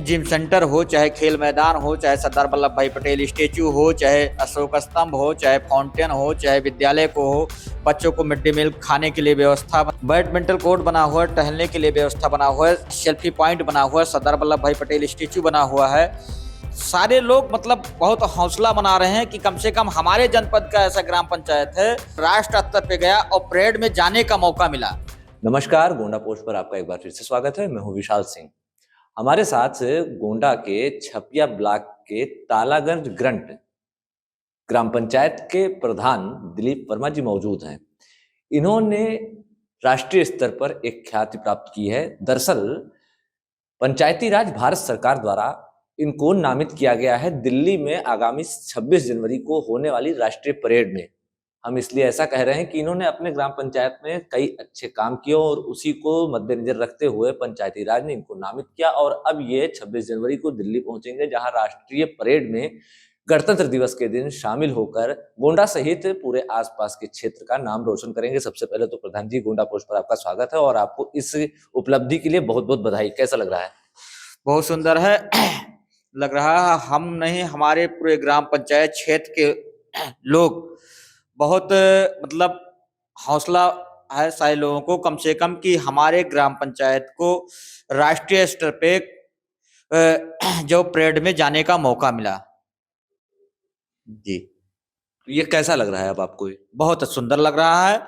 Gym centre हो, चाहे खेल मैदान हो, चाहे सरदार वल्लभ भाई पटेल स्टेचू हो, चाहे अशोक स्तंभ हो, चाहे फाउंटेन हो, चाहे विद्यालय को हो, बच्चों को मिड डे मील खाने के लिए व्यवस्था, बैडमिंटन कोर्ट बना हुआ है, टहलने के लिए व्यवस्था बना हुआ है, सेल्फी पॉइंट बना हुआ है, सरदार वल्लभ भाई पटेल स्टेचू बना हुआ है। सारे लोग मतलब बहुत हौसला बना रहे हैं कि कम से कम हमारे जनपद का ऐसा ग्राम पंचायत है राष्ट्र स्तर पे गया और परेड में जाने का मौका मिला। नमस्कार, गोंडा पोस्ट पर आपका एक बार फिर से स्वागत है। मैं हूं विशाल सिंह। हमारे साथ गोंडा के छपिया ब्लॉक के तालागंज ग्रंट ग्राम पंचायत के प्रधान दिलीप वर्मा जी मौजूद हैं। इन्होंने राष्ट्रीय स्तर पर एक ख्याति प्राप्त की है। दरअसल पंचायती राज भारत सरकार द्वारा इनको नामित किया गया है दिल्ली में आगामी 26 जनवरी को होने वाली राष्ट्रीय परेड में। हम इसलिए ऐसा कह रहे हैं कि इन्होंने अपने ग्राम पंचायत में कई अच्छे काम किए और उसी को मद्देनजर रखते हुए पंचायती राज ने इनको नामित किया और अब ये 26 जनवरी को दिल्ली पहुंचेंगे, जहां राष्ट्रीय परेड में गणतंत्र दिवस के दिन शामिल होकर गोंडा सहित पूरे आसपास के क्षेत्र का नाम रोशन करेंगे। सबसे पहले तो प्रधान जी, गोंडा पोस्ट पर आपका स्वागत है और आपको इस उपलब्धि के लिए बहुत बहुत बधाई। कैसा लग रहा है? बहुत सुंदर है लग रहा है। हम नहीं, हमारे पूरे ग्राम पंचायत क्षेत्र के लोग बहुत मतलब हौसला है सारे लोगों को, कम से कम कि हमारे ग्राम पंचायत को राष्ट्रीय स्तर पे जो परेड में जाने का मौका मिला जी। तो ये कैसा लग रहा है अब आपको? बहुत सुंदर लग रहा है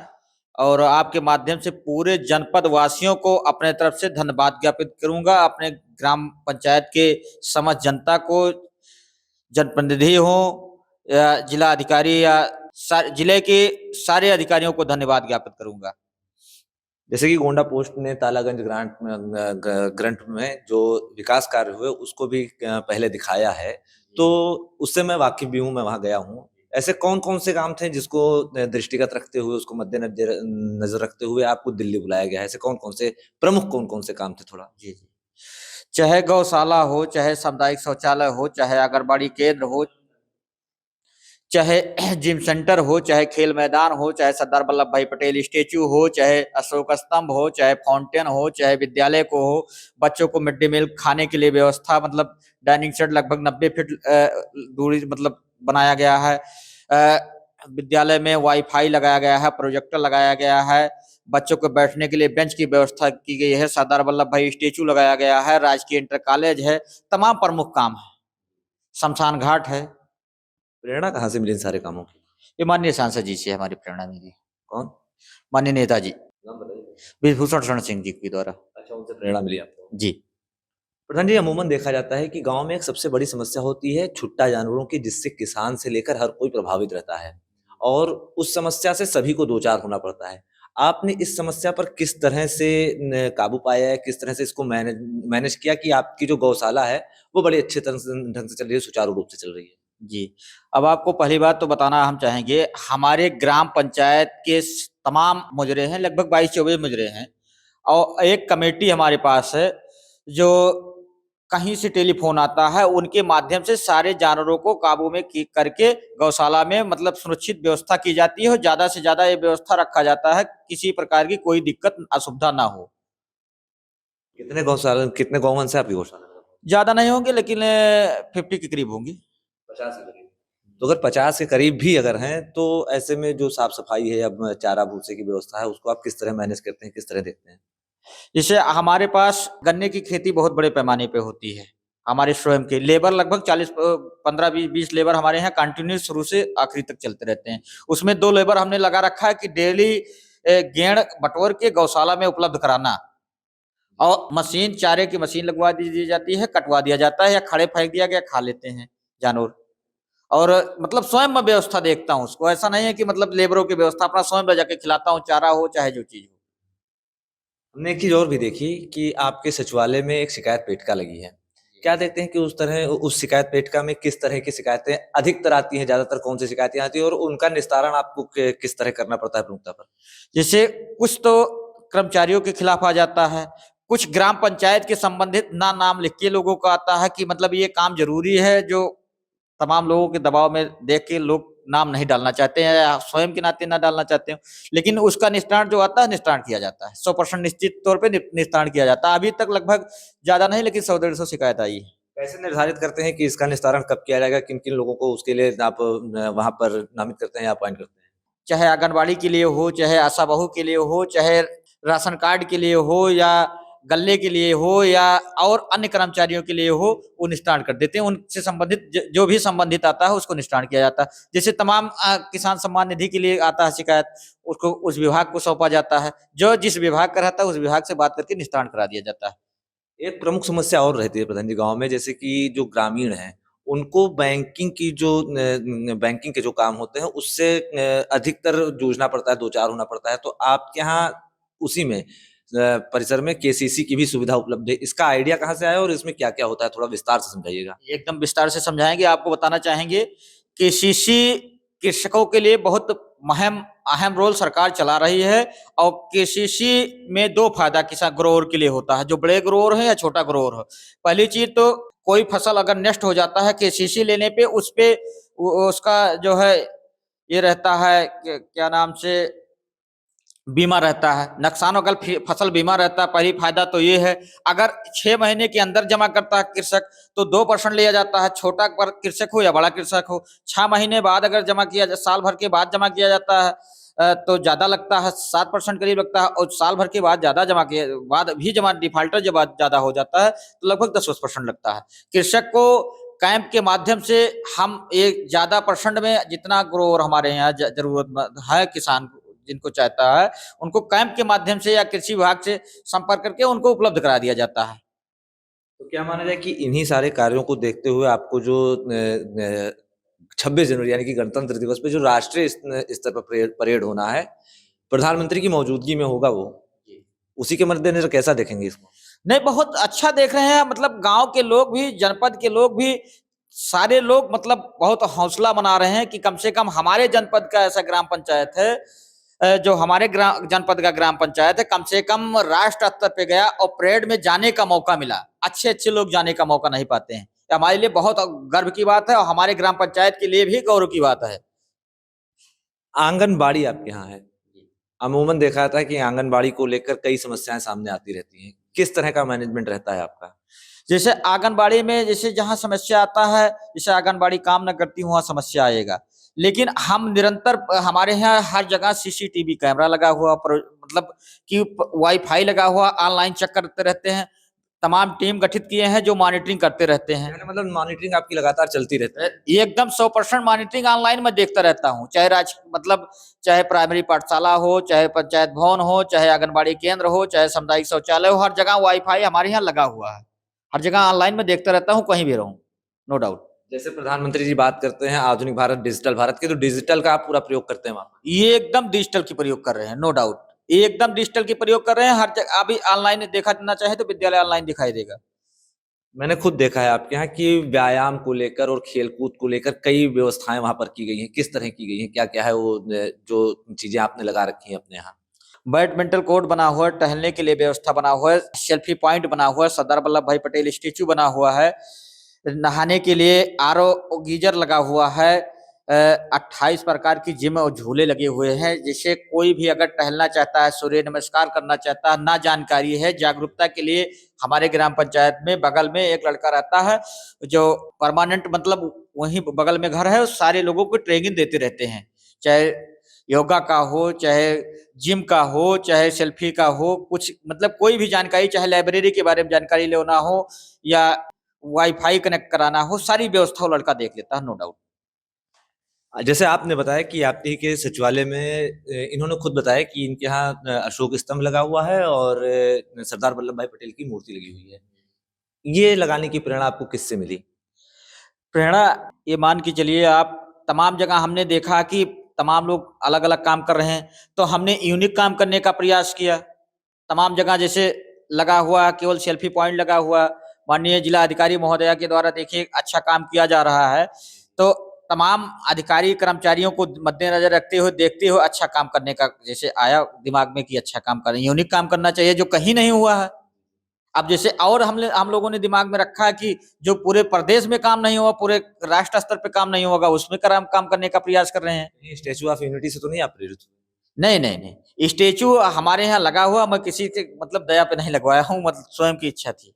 और आपके माध्यम से पूरे जनपद वासियों को अपने तरफ से धन्यवाद ज्ञापित करूंगा। अपने ग्राम पंचायत के समस्त जनता को, जनप्रतिनिधि हो या जिला अधिकारी या जिले के सारे अधिकारियों को धन्यवाद ज्ञापित करूंगा। जैसे कि गोंडा पोस्ट ने तालागंज ग्रंट में जो विकास कार्य हुए उसको भी पहले दिखाया है, तो उससे मैं वाकिफ भी हूँ, मैं वहां गया हूँ। ऐसे कौन कौन से काम थे जिसको दृष्टिगत रखते हुए, उसको मद्देनजर नजर रखते हुए आपको दिल्ली बुलाया गया है? ऐसे कौन कौन से प्रमुख कौन कौन से काम थे? थोड़ा जी जी। चाहे गौशाला हो, चाहे सामुदायिक शौचालय हो, चाहे आंगनबाड़ी केंद्र हो, चाहे जिम सेंटर हो, चाहे खेल मैदान हो, चाहे सरदार वल्लभ भाई पटेल स्टेचू हो, चाहे अशोक स्तंभ हो, चाहे फाउंटेन हो, चाहे विद्यालय को हो, बच्चों को मिड डे मील खाने के लिए व्यवस्था, मतलब डाइनिंग सेट लगभग 90 फीट दूरी मतलब बनाया गया है। विद्यालय में वाईफाई लगाया गया है, प्रोजेक्टर लगाया गया है, बच्चों को बैठने के लिए बेंच की व्यवस्था की गई है, सरदार वल्लभ भाई स्टेचू लगाया गया है, राजकीय इंटर कॉलेज है, तमाम प्रमुख काम है, शमशान घाट है। प्रेरणा कहाँ से मिली इन सारे कामों की? ये माननीय सांसद जी से हमारी प्रेरणा मिली। कौन? माननीय नेताजी नाम बताइए। विभूषण शरण सिंह जी के द्वारा। अच्छा, उनसे प्रेरणा मिली आपको? जी। प्रधान जी, अमूमन देखा जाता है कि गांव में एक सबसे बड़ी समस्या होती है छुट्टा जानवरों की, जिससे किसान से लेकर हर कोई प्रभावित रहता है और उस समस्या से सभी को दो चार होना पड़ता है। आपने इस समस्या पर किस तरह से काबू पाया है, किस तरह से इसको मैनेज किया कि आपकी जो गौशाला है वो बड़े अच्छे ढंग से चल रही है, सुचारू रूप से चल रही है? जी, अब आपको पहली बात तो बताना हम चाहेंगे, हमारे ग्राम पंचायत के तमाम मुजरे हैं, लगभग 22-24 मुजरे हैं और एक कमेटी हमारे पास है जो कहीं से टेलीफोन आता है, उनके माध्यम से सारे जानवरों को काबू में करके गौशाला में मतलब सुरक्षित व्यवस्था की जाती है और ज्यादा से ज्यादा ये व्यवस्था रखा जाता है, किसी प्रकार की कोई दिक्कत असुविधा ना हो। कितने गौवंश है आपकी गौशाला में? ज्यादा नहीं होंगे लेकिन 50 के करीब होंगे। 50 के करीब? तो अगर 50 के करीब भी अगर हैं, तो ऐसे में जो साफ सफाई है या चारा भूसे की व्यवस्था है, उसको आप किस तरह मैनेज करते हैं, किस तरह देखते हैं? जैसे हमारे पास गन्ने की खेती बहुत बड़े पैमाने पे होती है, हमारे स्वयं के लेबर लगभग 40 15-20 लेबर हमारे यहाँ कंटिन्यूस शुरू से आखिरी तक चलते रहते हैं। उसमें 2 लेबर हमने लगा रखा है कि डेली गेड़ बटोर के गौशाला में उपलब्ध कराना और मशीन, चारे की मशीन लगवा दी जाती है, कटवा दिया जाता है या खड़े फेंक दिया गया, खा लेते हैं जानवर। और मतलब स्वयं मैं व्यवस्था देखता हूँ उसको, ऐसा नहीं है कि मतलब लेबरों की व्यवस्था, अपना स्वयं ले जाके खिलाता हूँ, चारा हो चाहे जो चीज हो। हमने एक चीज और भी देखी कि आपके सचिवालय में एक शिकायत पेटिका लगी है। क्या देखते हैं कि उस शिकायत पेटिका में किस तरह की शिकायतें अधिकतर आती हैं, ज्यादातर कौन सी शिकायतें आती है और उनका निस्तारण आपको किस तरह करना पड़ता है प्रमुखता पर? जैसे कुछ तो कर्मचारियों के खिलाफ आ जाता है, कुछ ग्राम पंचायत के संबंधित नाम लिख के लोगों को आता है कि मतलब ये काम जरूरी है, जो तमाम लोगों के दबाव में देख के लोग नाम नहीं डालना चाहते हैं या स्वयं के नाते ना डालना चाहते हो, लेकिन उसका निस्तारण जो आता है निस्तारण किया जाता है, 100% निश्चित तौर पे निस्तारण किया जाता है। अभी तक लगभग ज्यादा नहीं लेकिन 100-150 शिकायत आई है। कैसे निर्धारित करते हैं कि इसका निस्तारण कब किया जाएगा, किन किन लोगों को उसके लिए आप वहां पर नामित करते हैं या अपॉइंट करते हैं? चाहे आंगनबाड़ी के लिए हो, चाहे आशा बहू के लिए हो, चाहे राशन कार्ड के लिए हो, या गल्ले के लिए हो, या और अन्य कर्मचारियों के लिए हो, वो निस्तारण कर देते हैं। उनसे संबंधित जो भी संबंधित आता है उसको निस्तारण किया जाता है। जैसे तमाम किसान सम्मान निधि के लिए आता है शिकायत, उसको उस विभाग को सौंपा जाता है, जो जिस विभाग का रहता है उस विभाग से बात करके निस्तारण करा दिया जाता है। एक प्रमुख समस्या और रहती है प्रधान जी गाँव में, जैसे कि जो ग्रामीण हैं उनको बैंकिंग की जो बैंकिंग के जो काम होते हैं उससे अधिकतर जूझना पड़ता है, दो चार होना पड़ता है। तो आपके यहाँ उसी में परिसर में केसीसी की भी सुविधा उपलब्ध है, इसका आइडिया कहाँ से आया और इसमें क्या क्या होता है, थोड़ा विस्तार से समझाइएगा। एकदम विस्तार से समझाएंगे। आपको बताना चाहेंगे केसीसी कृषकों के लिए बहुत अहम रोल सरकार चला रही है। और केसीसी में दो फायदा किसान ग्रोअर के लिए होता है, जो बड़े ग्रोअर है या छोटा ग्रोअर हो। पहली चीज तो कोई फसल अगर नष्ट हो जाता है केसीसी लेने पे, उस पे उसका जो है ये रहता है क्या नाम से बीमा रहता है, नुकसान अगर फसल बीमा रहता है। पहली फायदा तो ये है, अगर 6 महीने के अंदर जमा करता है कृषक तो 2% लिया जाता है, छोटा कृषक हो या बड़ा कृषक हो। 6 महीने बाद अगर जमा किया, साल भर के बाद जमा किया जाता है तो ज्यादा लगता है, 7% करीब लगता है। और साल भर के बाद ज्यादा जमा किया बाद भी जमा डिफाल्टर जब ज्यादा हो जाता है तो लगभग 10% लगता है। कृषक को कैंप के माध्यम से हम एक ज्यादा परसेंट में, जितना ग्रोअर हमारे यहाँ जरूरत है किसान जिनको चाहता है, उनको कैंप के माध्यम से या कृषि विभाग से संपर्क करके उनको उपलब्ध करा दिया जाता है। तो क्या माना जाए कि इन्हीं सारे कार्यों को देखते हुए आपको जो 26 जनवरी यानी कि गणतंत्र दिवस पे जो राष्ट्रीय स्तर पर परेड होना है, प्रधानमंत्री की मौजूदगी में होगा, वो उसी के मद्देनजर कैसा देखेंगे इसको? नहीं, बहुत अच्छा देख रहे हैं। मतलब गांव के लोग भी, जनपद के लोग भी, सारे लोग मतलब बहुत हौसला बना रहे हैं कि कम से कम हमारे जनपद का ऐसा ग्राम पंचायत है, जो हमारे जनपद का ग्राम पंचायत है, कम से कम राष्ट्र स्तर पे गया और परेड में जाने का मौका मिला। अच्छे अच्छे लोग जाने का मौका नहीं पाते हैं। ये हमारे लिए बहुत गर्व की बात है और हमारे ग्राम पंचायत के लिए भी गौरव की बात है। आंगनबाड़ी आपके यहाँ है, अमूमन देखा जाता है कि आंगनबाड़ी को लेकर कई समस्याएं सामने आती रहती हैं, किस तरह का मैनेजमेंट रहता है आपका? जैसे आंगनबाड़ी में, जैसे जहां समस्या आता है, जैसे आंगनबाड़ी काम न करती वहां समस्या आएगा, लेकिन हम निरंतर, हमारे यहाँ हर जगह सीसीटीवी कैमरा लगा हुआ, मतलब कि वाईफाई लगा हुआ, ऑनलाइन चेक करते रहते हैं। तमाम टीम गठित किए हैं जो मॉनिटरिंग करते रहते हैं। मतलब मॉनिटरिंग आपकी लगातार चलती रहती है? ये एकदम 100% मॉनिटरिंग ऑनलाइन में देखता रहता हूँ। चाहे मतलब चाहे प्राइमरी पाठशाला हो, चाहे पंचायत भवन हो, चाहे आंगनबाड़ी केंद्र हो, चाहे सामुदायिक शौचालय हो, हर जगह वाईफाई हमारे यहाँ लगा हुआ है। हर जगह ऑनलाइन में देखता रहता हूँ, कहीं भी रहूं, नो डाउट। जैसे प्रधानमंत्री जी बात करते हैं आधुनिक भारत, डिजिटल भारत के, तो डिजिटल का आप पूरा प्रयोग करते हैं वहां? ये एकदम डिजिटल की प्रयोग कर रहे हैं, नो डाउट। ये एकदम डिजिटल की प्रयोग कर रहे हैं हर जगह। अभी ऑनलाइन देखा ना चाहे तो विद्यालय ऑनलाइन दिखाई देगा। मैंने खुद देखा है आपके यहाँ कि व्यायाम को लेकर और खेलकूद को लेकर कई व्यवस्थाएं वहां पर की गई हैं, किस तरह की गई हैं, क्या क्या है वो जो चीजें आपने लगा रखी हैं अपने यहाँ? बैडमिंटन कोर्ट बना हुआ है, टहलने के लिए व्यवस्था बना हुआ है, सेल्फी पॉइंट बना हुआ है, सरदार वल्लभ भाई पटेल स्टेच्यू बना हुआ है, नहाने के लिए आरओ गीजर लगा हुआ है, 28 प्रकार की जिम और झूले लगे हुए हैं। जिससे कोई भी अगर टहलना चाहता है, सूर्य नमस्कार करना चाहता है, ना जानकारी है, जागरूकता के लिए हमारे ग्राम पंचायत में बगल में एक लड़का रहता है जो परमानेंट, मतलब वहीं बगल में घर है, सारे लोगों को ट्रेनिंग देते रहते हैं। चाहे योगा का हो, चाहे जिम का हो, चाहे सेल्फी का हो, कुछ मतलब कोई भी जानकारी, चाहे लाइब्रेरी के बारे में जानकारी लेना हो या वाईफाई कनेक्ट कराना हो, सारी व्यवस्था वो लड़का देख लेता है, नो डाउट। जैसे आपने बताया कि आपके ही के सचिवालय में इन्होंने खुद बताया कि इनके यहाँ अशोक स्तंभ लगा हुआ है और सरदार वल्लभ भाई पटेल की मूर्ति लगी हुई है, ये लगाने की प्रेरणा आपको किससे मिली? प्रेरणा, ये मान के चलिए आप, तमाम जगह हमने देखा कि तमाम लोग अलग अलग काम कर रहे हैं, तो हमने यूनिक काम करने का प्रयास किया। तमाम जगह जैसे लगा हुआ, केवल सेल्फी पॉइंट लगा हुआ, माननीय जिला अधिकारी महोदया के द्वारा देखिए अच्छा काम किया जा रहा है, तो तमाम अधिकारी कर्मचारियों को मद्देनजर रखते हुए, देखते हुए अच्छा काम करने का जैसे आया दिमाग में कि अच्छा काम करें, यूनिक काम करना चाहिए जो कहीं नहीं हुआ है। अब जैसे और हम लोगों ने दिमाग में रखा है कि जो पूरे प्रदेश में काम नहीं हुआ, पूरे राष्ट्र स्तर पे काम नहीं होगा, उसमें काम करने का प्रयास कर रहे हैं। स्टेचू ऑफ यूनिटी से तो नहीं आप प्रेरित हुए? नहीं नहीं नहीं, स्टेचू हमारे यहाँ लगा हुआ, मैं किसी के मतलब दया पे नहीं लगवाया हूँ, मतलब स्वयं की इच्छा थी।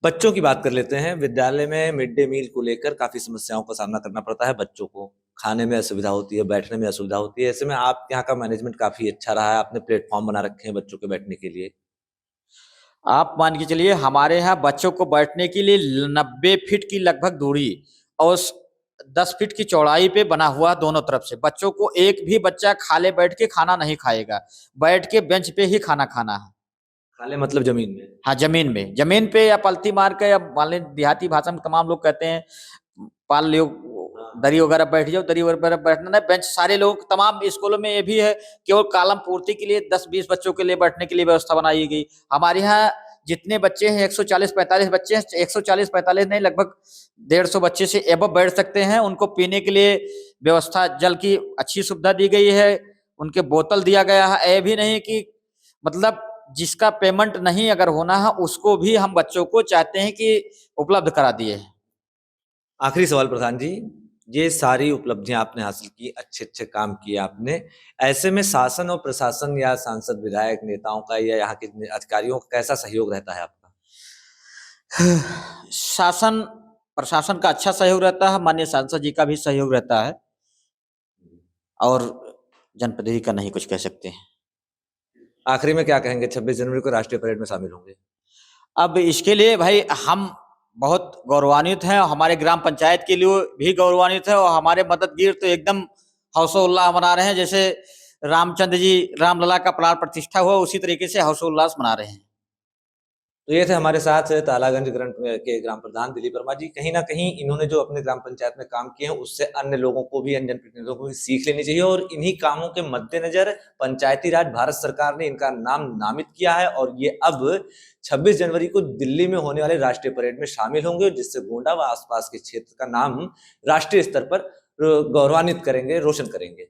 बच्चों की बात कर लेते हैं। विद्यालय में मिड डे मील को लेकर काफी समस्याओं का सामना करना पड़ता है बच्चों को। खाने में असुविधा होती है, बैठने में असुविधा होती है। ऐसे में आप यहाँ का मैनेजमेंट काफी अच्छा रहा है, आपने प्लेटफॉर्म बना रखे हैं बच्चों के बैठने के लिए। आप मान के चलिए हमारे यहाँ बच्चों को बैठने के लिए 90 फीट की लगभग दूरी और 10 फीट की चौड़ाई पे बना हुआ दोनों तरफ से। बच्चों को एक भी बच्चा खाले बैठ के खाना नहीं खाएगा, बैठ के बेंच पे ही खाना खाना है। खाले मतलब जमीन में? हाँ, जमीन में, जमीन पे या पलथी मार के, या मान लीजिए देहाती भाषा में तमाम लोग कहते हैं पाल लियो, दरी वगैरह बैठ जाओ, दरी वगैरह बैठना नहीं, बेंच सारे लोग, तमाम स्कूलों में ये भी है केवल कॉलम पूर्ति के लिए 10-20 बच्चों के लिए बैठने के लिए व्यवस्था बनाई गई। हमारे यहाँ जितने बच्चे हैं 140-45 बच्चे हैं, 140-45 नहीं, लगभग 150 बच्चे से एबव बैठ सकते हैं। उनको पीने के लिए व्यवस्था, जल की अच्छी सुविधा दी गई है, उनके बोतल दिया गया है। ये भी नहीं कि मतलब जिसका पेमेंट नहीं अगर होना है उसको भी हम बच्चों को चाहते हैं कि उपलब्ध करा दिए हैं। आखिरी सवाल प्रधान जी, ये सारी उपलब्धियां आपने हासिल की, अच्छे अच्छे काम किए आपने, ऐसे में शासन और प्रशासन या सांसद विधायक नेताओं का या यहाँ के अधिकारियों का कैसा सहयोग रहता है आपका? शासन प्रशासन का अच्छा सहयोग रहता है, माननीय सांसद जी का भी सहयोग रहता है, और जनप्रतिनिधि का नहीं कुछ कह सकते हैं। आखिरी में क्या कहेंगे, 26 जनवरी को राष्ट्रीय परेड में शामिल होंगे? अब इसके लिए भाई हम बहुत गौरवान्वित हैं, हमारे ग्राम पंचायत के लिए भी गौरवान्वित है, और हमारे मददगीर तो एकदम हर्षोल्लास मना रहे हैं। जैसे रामचंद्र जी, रामलला का प्राण प्रतिष्ठा हुआ, उसी तरीके से हर्षोल्लास मना रहे हैं। तो ये थे हमारे साथ तालागंज ग्राम के ग्राम प्रधान दिलीप वर्मा जी। कहीं ना कहीं इन्होंने जो अपने ग्राम पंचायत में काम किए हैं उससे अन्य लोगों को भी, अन्य जनप्रतिनिधियों को भी सीख लेनी चाहिए, और इन्हीं कामों के मद्देनजर पंचायती राज भारत सरकार ने इनका नाम नामित किया है, और ये अब 26 जनवरी को दिल्ली में होने वाले राष्ट्रीय परेड में शामिल होंगे, जिससे गोंडा व आसपास के क्षेत्र का नाम राष्ट्रीय स्तर पर गौरवान्वित करेंगे, रोशन करेंगे।